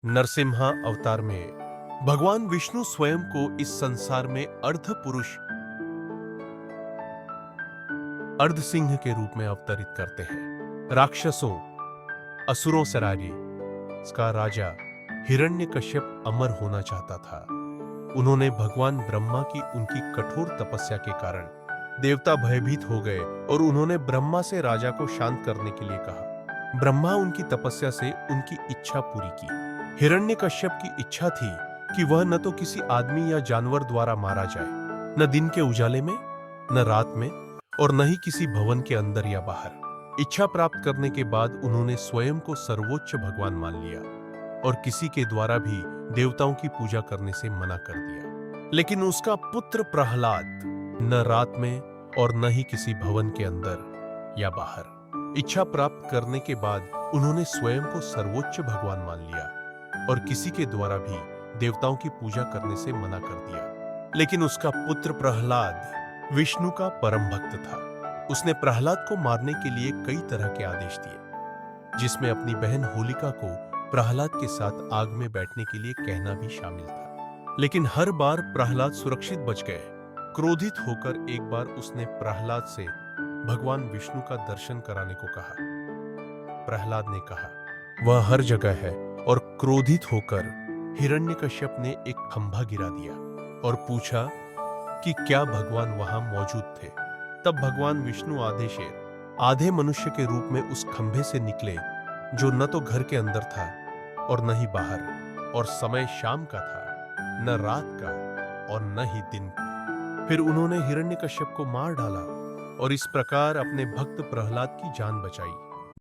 नरसिम्हा अवतार में भगवान विष्णु स्वयं को इस संसार में अर्ध पुरुष अर्ध सिंह के रूप में अवतरित करते हैं। राक्षसों असुरों से राजी इसका राजा हिरण्यकश्यप अमर होना चाहता था। उन्होंने भगवान ब्रह्मा की उनकी कठोर तपस्या के कारण देवता भयभीत हो गए और उन्होंने ब्रह्मा से राजा को शांत करने के लिए कहा। ब्रह्मा उनकी तपस्या से उनकी इच्छा पूरी की। हिरण्यकश्यप की इच्छा थी कि वह न तो किसी आदमी या जानवर द्वारा मारा जाए, न दिन के उजाले में, न रात में, और न ही किसी भवन के अंदर या बाहर। इच्छा प्राप्त करने के बाद उन्होंने स्वयं को सर्वोच्च भगवान मान लिया और किसी के द्वारा भी देवताओं की पूजा करने से मना कर दिया। लेकिन उसका पुत्र प्रहलाद न रात में और न ही किसी भवन के अंदर या बाहर। इच्छा प्राप्त करने के बाद उन्होंने स्वयं को सर्वोच्च भगवान मान लिया और किसी के द्वारा भी देवताओं की पूजा करने से मना कर दिया। लेकिन उसका पुत्र प्रहलाद विष्णु का परम भक्त था। उसने प्रहलाद को मारने के लिए कई तरह के आदेश दिए, जिसमें अपनी बहन होलिका को प्रहलाद के साथ आग में बैठने के लिए कहना भी शामिल था। लेकिन हर बार प्रहलाद सुरक्षित बच गए। क्रोधित होकर एक बार उसने प्रहलाद से भगवान विष्णु का दर्शन कराने को कहा। प्रहलाद ने कहा वह हर जगह है, और क्रोधित होकर हिरण्यकश्यप ने एक खंभा गिरा दिया और पूछा कि क्या भगवान वहां मौजूद थे। तब भगवान विष्णु आधे शेर आधे मनुष्य के रूप में उस खंभे से निकले, जो न तो घर के अंदर था और न ही बाहर, और समय शाम का था, न रात का और न ही दिन का। फिर उन्होंने हिरण्यकश्यप को मार डाला और इस प्रकार अपने भक्त प्रहलाद की जान बचाई।